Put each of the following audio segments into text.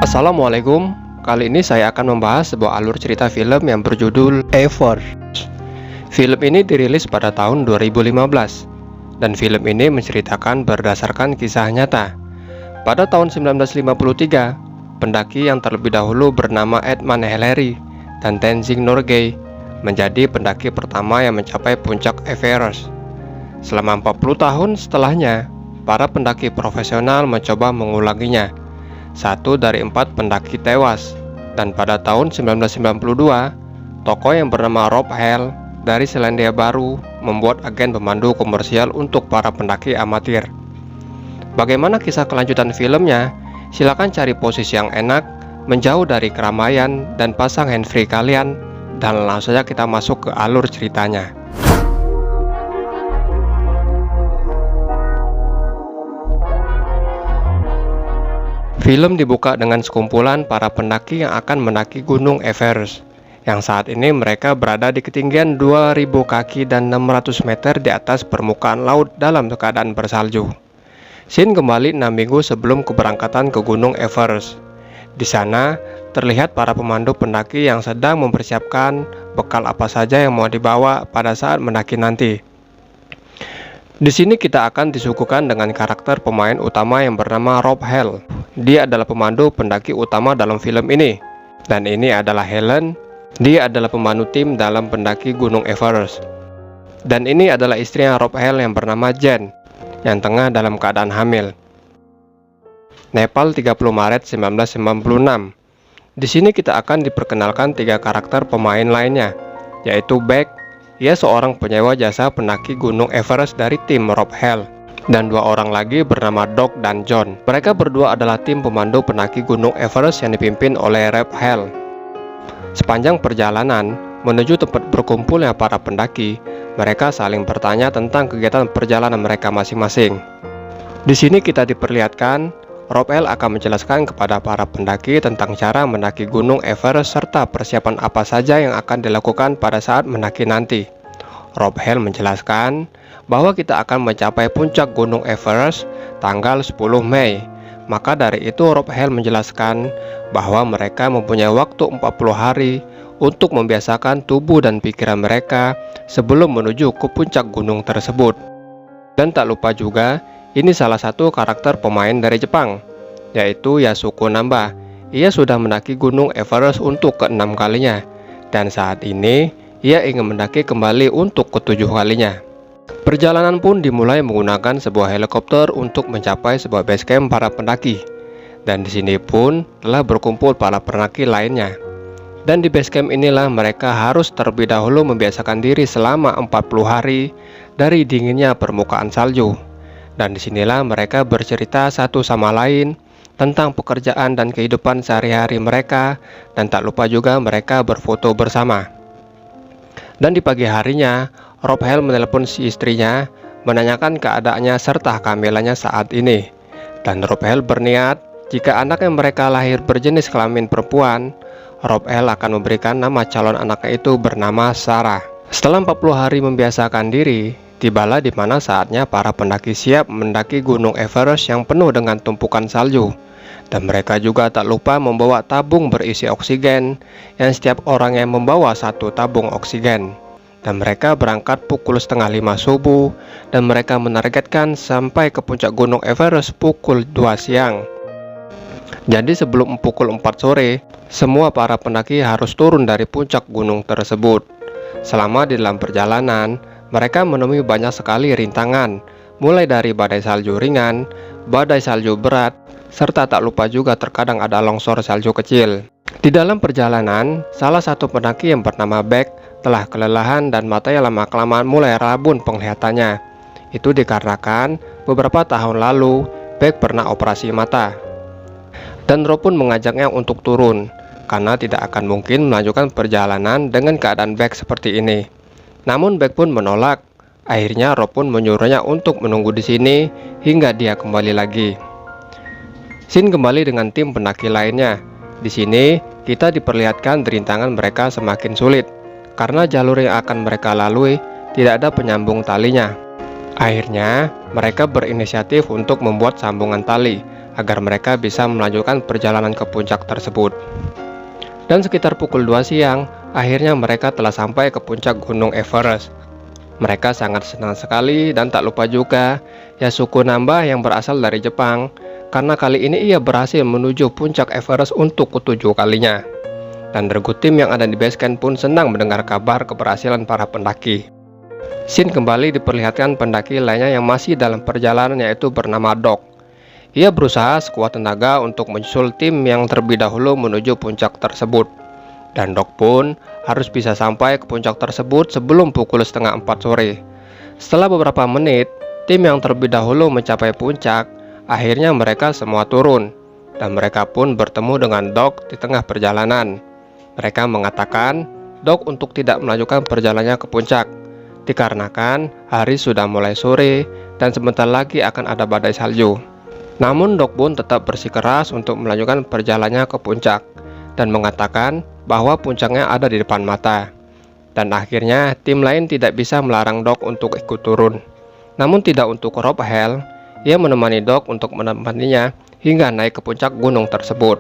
Assalamualaikum. Kali ini saya akan membahas sebuah alur cerita film yang berjudul Ever. Film ini dirilis pada tahun 2015 dan film ini menceritakan berdasarkan kisah nyata. Pada tahun 1953, pendaki yang terlebih dahulu bernama Edmund Hillary dan Tenzing Norgay menjadi pendaki pertama yang mencapai puncak Everest. Selama 40 tahun setelahnya, para pendaki profesional mencoba mengulanginya. 1 dari 4 pendaki tewas, dan pada tahun 1992, tokoh yang bernama Rob Hale dari Selandia Baru membuat agen pemandu komersial untuk para pendaki amatir. Bagaimana kisah kelanjutan filmnya? Silakan cari posisi yang enak, menjauh dari keramaian, dan pasang handfree kalian, dan langsung saja kita masuk ke alur ceritanya. Film dibuka dengan sekumpulan para pendaki yang akan mendaki Gunung Everest, yang saat ini mereka berada di ketinggian 2000 kaki dan 600 meter di atas permukaan laut dalam keadaan bersalju. Scene kembali 6 minggu sebelum keberangkatan ke Gunung Everest. Di sana, terlihat para pemandu pendaki yang sedang mempersiapkan bekal apa saja yang mau dibawa pada saat mendaki nanti. Di sini kita akan disuguhkan dengan karakter pemain utama yang bernama Rob Hale. Dia adalah pemandu pendaki utama dalam film ini. Dan ini adalah Helen. Dia adalah pemandu tim dalam pendaki Gunung Everest. Dan ini adalah istrinya Rob Hale yang bernama Jen, yang tengah dalam keadaan hamil. Nepal 30 Maret 1996. Di sini kita akan diperkenalkan 3 karakter pemain lainnya, yaitu Beck. Ia seorang penyewa jasa pendaki Gunung Everest dari tim Rob Hale, dan 2 orang lagi bernama Doc dan John. Mereka berdua adalah tim pemandu pendaki Gunung Everest yang dipimpin oleh Rob Hale. Sepanjang perjalanan menuju tempat berkumpulnya para pendaki, mereka saling bertanya tentang kegiatan perjalanan mereka masing-masing. Di sini kita diperlihatkan Rob Hale akan menjelaskan kepada para pendaki tentang cara mendaki Gunung Everest serta persiapan apa saja yang akan dilakukan pada saat mendaki nanti. Rob Hale menjelaskan bahwa kita akan mencapai puncak Gunung Everest tanggal 10 Mei. Maka dari itu Rob Hale menjelaskan bahwa mereka mempunyai waktu 40 hari untuk membiasakan tubuh dan pikiran mereka sebelum menuju ke puncak gunung tersebut. Dan tak lupa juga, ini salah satu karakter pemain dari Jepang, yaitu Yasuko Namba. Ia sudah mendaki Gunung Everest untuk ke-6 kalinya, dan saat ini ia ingin mendaki kembali untuk ke-7 kalinya. Perjalanan pun dimulai menggunakan sebuah helikopter untuk mencapai sebuah base camp para pendaki. Dan di sini pun telah berkumpul para pendaki lainnya. Dan di base camp inilah mereka harus terlebih dahulu membiasakan diri selama 40 hari dari dinginnya permukaan salju. Dan disinilah mereka bercerita satu sama lain tentang pekerjaan dan kehidupan sehari-hari mereka, dan tak lupa juga mereka berfoto bersama. Dan di pagi harinya, Rob Hale menelepon si istrinya, menanyakan keadaannya serta kehamilannya saat ini. Dan Rob Hale berniat, jika anak yang mereka lahir berjenis kelamin perempuan, Rob Hale akan memberikan nama calon anaknya itu bernama Sarah. Setelah 40 hari membiasakan diri, tibalah di mana saatnya para pendaki siap mendaki Gunung Everest yang penuh dengan tumpukan salju. Dan mereka juga tak lupa membawa tabung berisi oksigen, yang setiap orang yang membawa 1 tabung oksigen. Dan mereka berangkat pukul setengah 5 subuh, dan mereka menargetkan sampai ke puncak Gunung Everest pukul 2 siang. Jadi sebelum pukul 4 sore, semua para pendaki harus turun dari puncak gunung tersebut. Selama di dalam perjalanan, mereka menemui banyak sekali rintangan, mulai dari badai salju ringan, badai salju berat, serta tak lupa juga terkadang ada longsor salju kecil. Di dalam perjalanan, salah satu pendaki yang bernama Beck telah kelelahan dan matanya lama-kelamaan mulai rabun penglihatannya. Itu dikarenakan beberapa tahun lalu Beck pernah operasi mata. Dan Rob pun mengajaknya untuk turun, karena tidak akan mungkin melanjutkan perjalanan dengan keadaan Beck seperti ini. Namun Beck pun menolak. Akhirnya Rob pun menyuruhnya untuk menunggu di sini hingga dia kembali lagi. Scene kembali dengan tim pendaki lainnya. Di sini kita diperlihatkan rintangan mereka semakin sulit karena jalur yang akan mereka lalui tidak ada penyambung talinya. Akhirnya mereka berinisiatif untuk membuat sambungan tali agar mereka bisa melanjutkan perjalanan ke puncak tersebut. Dan sekitar pukul 2 siang, akhirnya mereka telah sampai ke puncak Gunung Everest. Mereka sangat senang sekali dan tak lupa juga Yasuko Namba yang berasal dari Jepang, karena kali ini ia berhasil menuju puncak Everest untuk ke-7 kalinya. Dan regu tim yang ada di base camp pun senang mendengar kabar keberhasilan para pendaki. Shin kembali diperlihatkan pendaki lainnya yang masih dalam perjalanan, yaitu bernama Doc. Ia berusaha sekuat tenaga untuk menyusul tim yang terlebih dahulu menuju puncak tersebut. Dan Doc pun harus bisa sampai ke puncak tersebut sebelum pukul setengah 4 sore. Setelah beberapa menit, tim yang terlebih dahulu mencapai puncak. Akhirnya mereka semua turun, dan mereka pun bertemu dengan Doc di tengah perjalanan. Mereka mengatakan Doc untuk tidak melanjutkan perjalanannya ke puncak, dikarenakan hari sudah mulai sore dan sebentar lagi akan ada badai salju. Namun Doc pun tetap bersikeras untuk melanjutkan perjalanannya ke puncak, dan mengatakan bahwa puncaknya ada di depan mata. Dan akhirnya tim lain tidak bisa melarang Doc untuk ikut turun. Namun tidak untuk Rob Hale, ia menemani Doc untuk menemaninya hingga naik ke puncak gunung tersebut.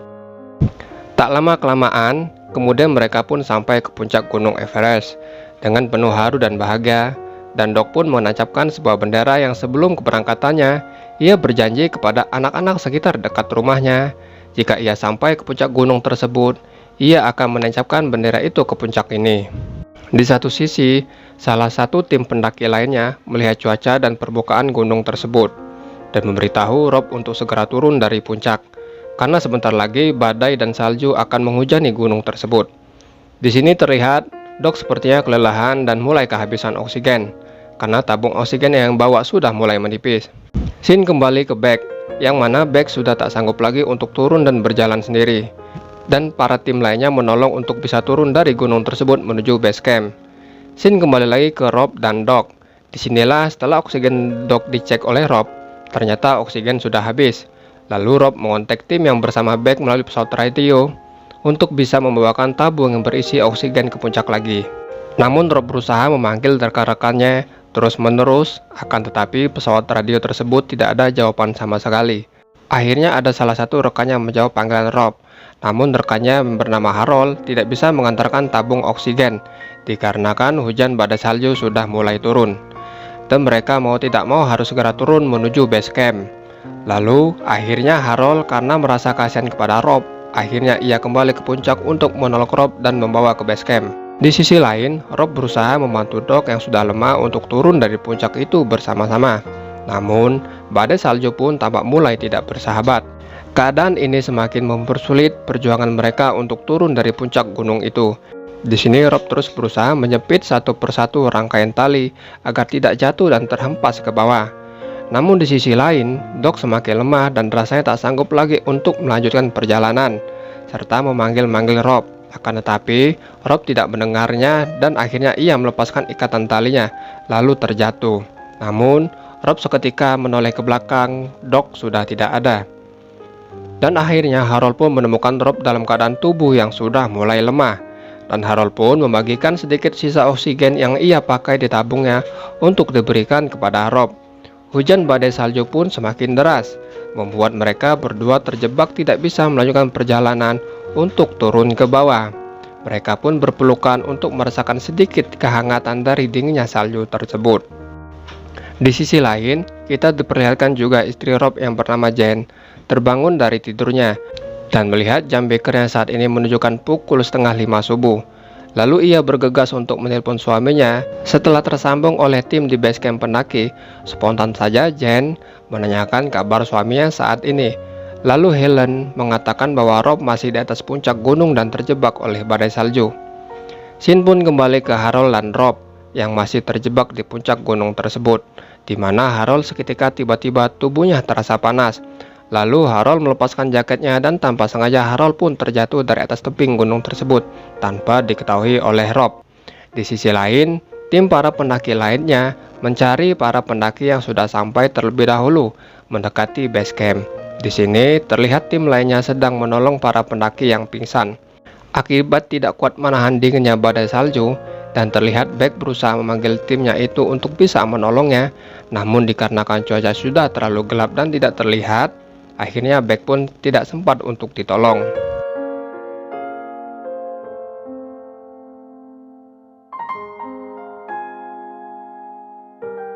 Tak lama kelamaan, kemudian mereka pun sampai ke puncak Gunung Everest dengan penuh haru dan bahagia, dan Doc pun menancapkan sebuah bendera yang sebelum keberangkatannya, ia berjanji kepada anak-anak sekitar dekat rumahnya, jika ia sampai ke puncak gunung tersebut, ia akan menancapkan bendera itu ke puncak ini. Di satu sisi, salah satu tim pendaki lainnya melihat cuaca dan permukaan gunung tersebut, dan memberitahu Rob untuk segera turun dari puncak, karena sebentar lagi badai dan salju akan menghujani gunung tersebut. Di sini terlihat Doc sepertinya kelelahan dan mulai kehabisan oksigen, karena tabung oksigen yang bawa sudah mulai menipis. Shin kembali ke Beck, yang mana Beck sudah tak sanggup lagi untuk turun dan berjalan sendiri. Dan para tim lainnya menolong untuk bisa turun dari gunung tersebut menuju base camp. Shin kembali lagi ke Rob dan Doc. Disinilah setelah oksigen Doc dicek oleh Rob, ternyata oksigen sudah habis. Lalu Rob mengontak tim yang bersama Beck melalui pesawat radio untuk bisa membawakan tabung yang berisi oksigen ke puncak lagi. Namun Rob berusaha memanggil rekan-rekannya terus-menerus, akan tetapi pesawat radio tersebut tidak ada jawaban sama sekali. Akhirnya ada salah satu rekannya menjawab panggilan Rob, namun rekannya bernama Harold tidak bisa mengantarkan tabung oksigen dikarenakan hujan badai salju sudah mulai turun, dan mereka mau tidak mau harus segera turun menuju base camp. Lalu akhirnya Harold karena merasa kasihan kepada Rob, akhirnya ia kembali ke puncak untuk menolong Rob dan membawa ke base camp. Di sisi lain, Rob berusaha membantu Doc yang sudah lemah untuk turun dari puncak itu bersama-sama. Namun, badai salju pun tampak mulai tidak bersahabat. Keadaan ini semakin mempersulit perjuangan mereka untuk turun dari puncak gunung itu. Di sini Rob terus berusaha menjepit satu persatu rangkaian tali agar tidak jatuh dan terhempas ke bawah. Namun di sisi lain, Doc semakin lemah dan rasanya tak sanggup lagi untuk melanjutkan perjalanan, serta memanggil-manggil Rob. Akan tetapi, Rob tidak mendengarnya dan akhirnya ia melepaskan ikatan talinya, lalu terjatuh. Namun, Rob seketika menoleh ke belakang, Doc sudah tidak ada. Dan akhirnya Harold pun menemukan Rob dalam keadaan tubuh yang sudah mulai lemah. Dan Harold pun membagikan sedikit sisa oksigen yang ia pakai di tabungnya untuk diberikan kepada Rob. Hujan badai salju pun semakin deras, membuat mereka berdua terjebak tidak bisa melanjutkan perjalanan untuk turun ke bawah. Mereka pun berpelukan untuk merasakan sedikit kehangatan dari dinginnya salju tersebut. Di sisi lain, kita diperlihatkan juga istri Rob yang bernama Jen terbangun dari tidurnya dan melihat jam bekernya saat ini menunjukkan pukul 4:30 subuh. Lalu ia bergegas untuk menelpon suaminya. Setelah tersambung oleh tim di base camp pendaki, spontan saja Jen menanyakan kabar suaminya saat ini. Lalu Helen mengatakan bahwa Rob masih di atas puncak gunung dan terjebak oleh badai salju. Shin pun kembali ke Harold dan Rob yang masih terjebak di puncak gunung tersebut, di mana Harold seketika tiba-tiba tubuhnya terasa panas. Lalu Harold melepaskan jaketnya dan tanpa sengaja Harold pun terjatuh dari atas tebing gunung tersebut tanpa diketahui oleh Rob. Di sisi lain, tim para pendaki lainnya mencari para pendaki yang sudah sampai terlebih dahulu mendekati base camp. Di sini terlihat tim lainnya sedang menolong para pendaki yang pingsan akibat tidak kuat menahan dinginnya badai salju, dan terlihat Beck berusaha memanggil timnya itu untuk bisa menolongnya. Namun dikarenakan cuaca sudah terlalu gelap dan tidak terlihat, Akhirnya Beck pun tidak sempat untuk ditolong.